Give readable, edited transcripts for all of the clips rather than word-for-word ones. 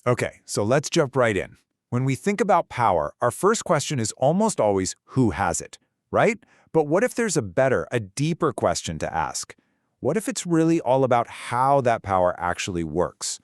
Okay, so let's jump right in. When we think about power, our first question is almost always who has it, right? But what if there's a deeper question to ask? What if it's really all about how that power actually works?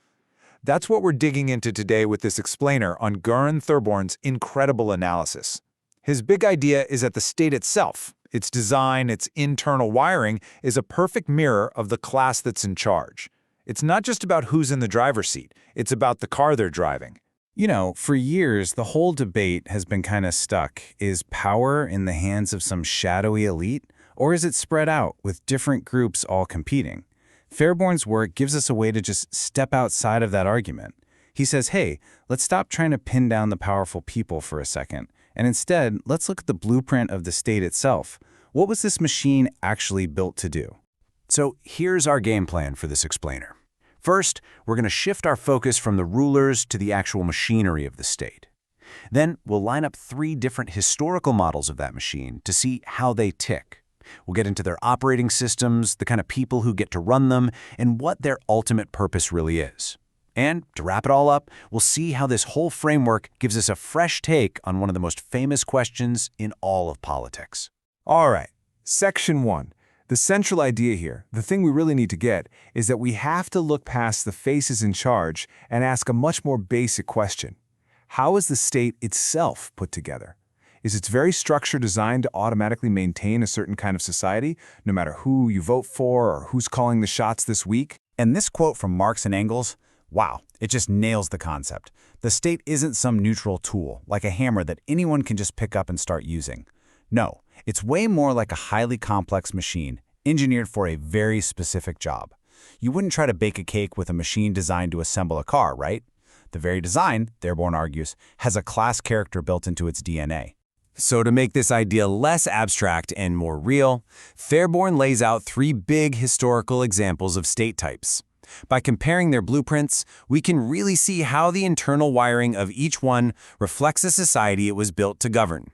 That's what we're digging into today with this explainer on Göran Therborn's incredible analysis. His big idea is that the state itself, its design, its internal wiring, is a perfect mirror of the class that's in charge. It's not just about who's in the driver's seat, it's about the car they're driving. You know, for years, the whole debate has been kind of stuck. Is power in the hands of some shadowy elite, or is it spread out with different groups all competing? Therborn's work gives us a way to just step outside of that argument. He says, hey, let's stop trying to pin down the powerful people for a second, and instead, let's look at the blueprint of the state itself. What was this machine actually built to do? So here's our game plan for this explainer. First, we're going to shift our focus from the rulers to the actual machinery of the state. Then we'll line up 3 different historical models of that machine to see how they tick. We'll get into their operating systems, the kind of people who get to run them, and what their ultimate purpose really is. And to wrap it all up, we'll see how this whole framework gives us a fresh take on one of the most famous questions in all of politics. All right, Section 1. The central idea here, the thing we really need to get, is that we have to look past the faces in charge and ask a much more basic question. How is the state itself put together? Is its very structure designed to automatically maintain a certain kind of society, no matter who you vote for or who's calling the shots this week? And this quote from Marx and Engels, wow, it just nails the concept. The state isn't some neutral tool, like a hammer that anyone can just pick up and start using. No, it's way more like a highly complex machine, engineered for a very specific job. You wouldn't try to bake a cake with a machine designed to assemble a car, right? The very design, Therborn argues, has a class character built into its DNA. So to make this idea less abstract and more real, Therborn lays out 3 big historical examples of state types. By comparing their blueprints, we can really see how the internal wiring of each one reflects the society it was built to govern.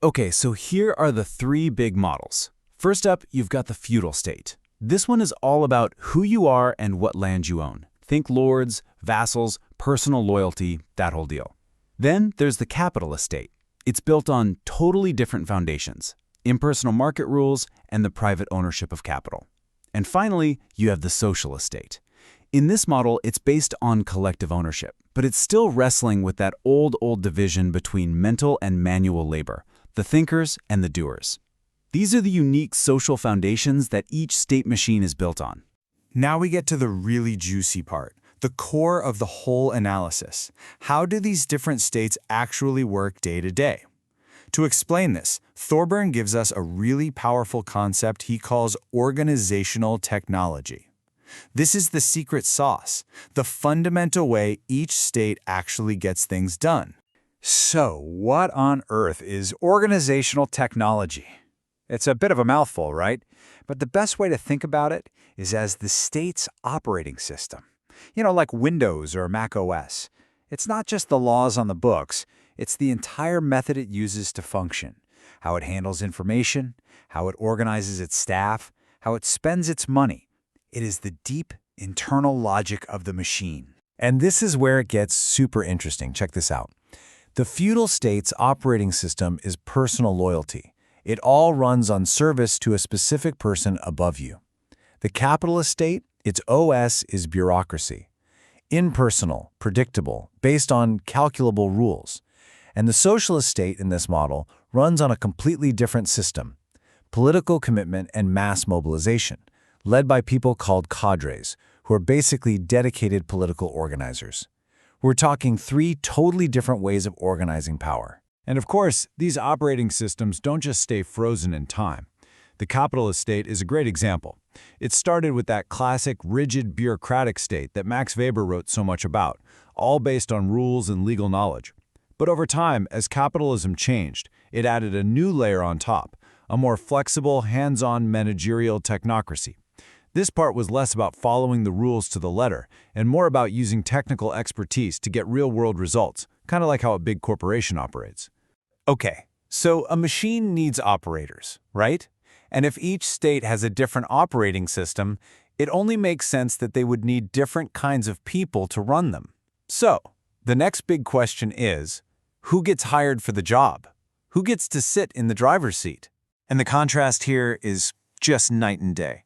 Okay, so here are the 3 big models. First up, you've got the feudal state. This one is all about who you are and what land you own. Think lords, vassals, personal loyalty, that whole deal. Then there's the capitalist state. It's built on totally different foundations: impersonal market rules and the private ownership of capital. And finally, you have the socialist state. In this model, it's based on collective ownership, but it's still wrestling with that old division between mental and manual labor, the thinkers and the doers. These are the unique social foundations that each state machine is built on. Now we get to the really juicy part, the core of the whole analysis. How do these different states actually work day to day? To explain this, Therborn gives us a really powerful concept he calls organizational technology. This is the secret sauce, the fundamental way each state actually gets things done. So, what on earth is organizational technology? It's a bit of a mouthful, right? But the best way to think about it is as the state's operating system. You know, like Windows or Mac OS. It's not just the laws on the books, it's the entire method it uses to function. How it handles information, how it organizes its staff, how it spends its money. It is the deep internal logic of the machine. And this is where it gets super interesting. Check this out. The feudal state's operating system is personal loyalty. It all runs on service to a specific person above you. The capitalist state, its OS is bureaucracy. Impersonal, predictable, based on calculable rules. And the socialist state in this model runs on a completely different system: political commitment and mass mobilization, led by people called cadres, who are basically dedicated political organizers. We're talking 3 totally different ways of organizing power. And of course, these operating systems don't just stay frozen in time. The capitalist state is a great example. It started with that classic, rigid, bureaucratic state that Max Weber wrote so much about, all based on rules and legal knowledge. But over time, as capitalism changed, it added a new layer on top, a more flexible, hands-on managerial technocracy. This part was less about following the rules to the letter and more about using technical expertise to get real-world results, kind of like how a big corporation operates. Okay, so a machine needs operators, right? And if each state has a different operating system, it only makes sense that they would need different kinds of people to run them. So, the next big question is, who gets hired for the job? Who gets to sit in the driver's seat? And the contrast here is just night and day.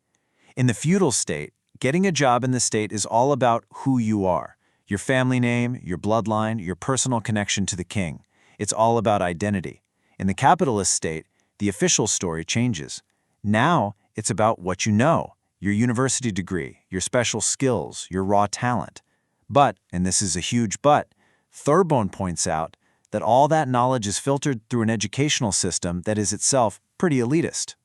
In the feudal state, getting a job in the state is all about who you are. Your family name, your bloodline, your personal connection to the king. It's all about identity. In the capitalist state, the official story changes. Now, it's about what you know, your university degree, your special skills, your raw talent. But, and this is a huge but, Therborn points out that all that knowledge is filtered through an educational system that is itself pretty elitist.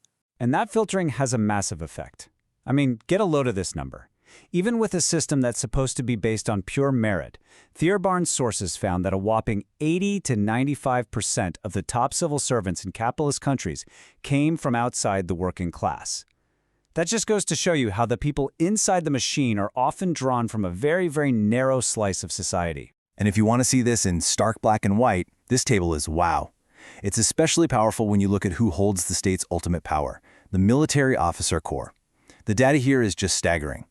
And that filtering has a massive effect. I mean, get a load of this number. Even with a system that's supposed to be based on pure merit, Therborn's sources found that a whopping 80 to 95% of the top civil servants in capitalist countries came from outside the working class. That just goes to show you how the people inside the machine are often drawn from a very, very narrow slice of society. And if you want to see this in stark black and white, this table is wow. It's especially powerful when you look at who holds the state's ultimate power, the military officer corps. The data here is just staggering.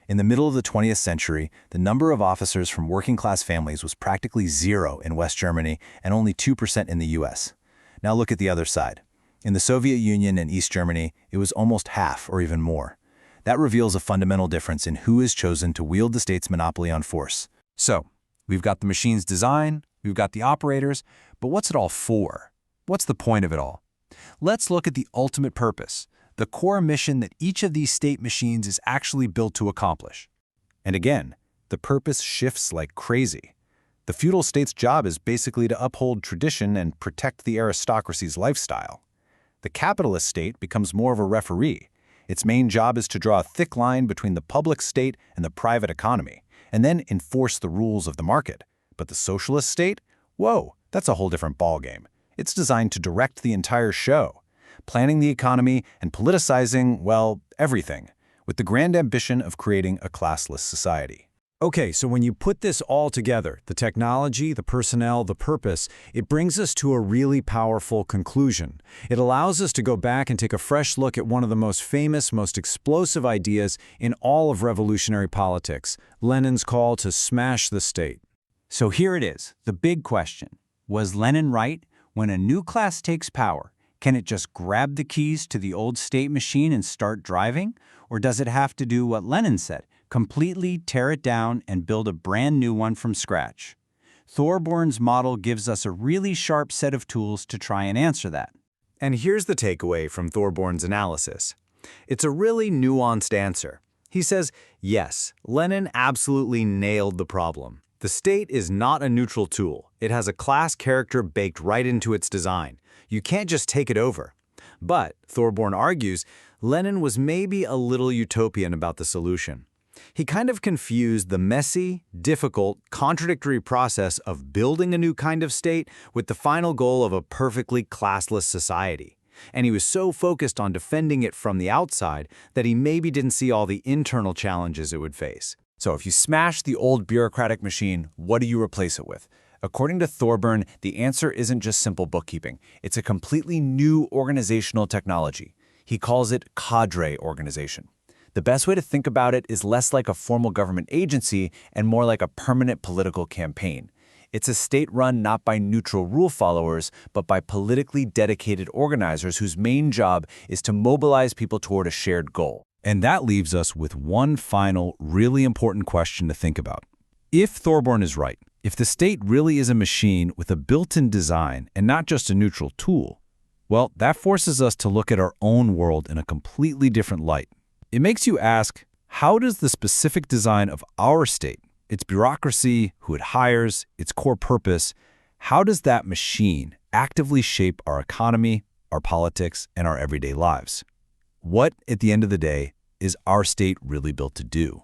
In the middle of the 20th century, the number of officers from working-class families was practically zero in West Germany and only 2% in the US. Now look at the other side. In the Soviet Union and East Germany, it was almost half or even more. That reveals a fundamental difference in who is chosen to wield the state's monopoly on force. So, we've got the machine's design, we've got the operators, but what's it all for? What's the point of it all? Let's look at the ultimate purpose, the core mission that each of these state machines is actually built to accomplish. And again, the purpose shifts like crazy. The feudal state's job is basically to uphold tradition and protect the aristocracy's lifestyle. The capitalist state becomes more of a referee. Its main job is to draw a thick line between the public state and the private economy, and then enforce the rules of the market. But the socialist state? Whoa, that's a whole different ballgame. It's designed to direct the entire show, planning the economy and politicizing, well, everything, with the grand ambition of creating a classless society. Okay, so when you put this all together, the technology, the personnel, the purpose, it brings us to a really powerful conclusion. It allows us to go back and take a fresh look at one of the most famous, most explosive ideas in all of revolutionary politics, Lenin's call to smash the state. So here it is, the big question. Was Lenin right? When a new class takes power, can it just grab the keys to the old state machine and start driving? Or does it have to do what Lenin said, completely tear it down and build a brand new one from scratch? Therborn's model gives us a really sharp set of tools to try and answer that. And here's the takeaway from Therborn's analysis. It's a really nuanced answer. He says, yes, Lenin absolutely nailed the problem. The state is not a neutral tool. It has a class character baked right into its design. You can't just take it over. But, Therborn argues, Lenin was maybe a little utopian about the solution. He kind of confused the messy, difficult, contradictory process of building a new kind of state with the final goal of a perfectly classless society. And he was so focused on defending it from the outside that he maybe didn't see all the internal challenges it would face. So if you smash the old bureaucratic machine, what do you replace it with? According to Therborn, the answer isn't just simple bookkeeping. It's a completely new organizational technology. He calls it cadre organization. The best way to think about it is less like a formal government agency and more like a permanent political campaign. It's a state run not by neutral rule followers, but by politically dedicated organizers whose main job is to mobilize people toward a shared goal. And that leaves us with one final, really important question to think about. If Therborn is right, if the state really is a machine with a built-in design and not just a neutral tool, well, that forces us to look at our own world in a completely different light. It makes you ask, how does the specific design of our state, its bureaucracy, who it hires, its core purpose, how does that machine actively shape our economy, our politics, and our everyday lives? What, at the end of the day, is our state really built to do?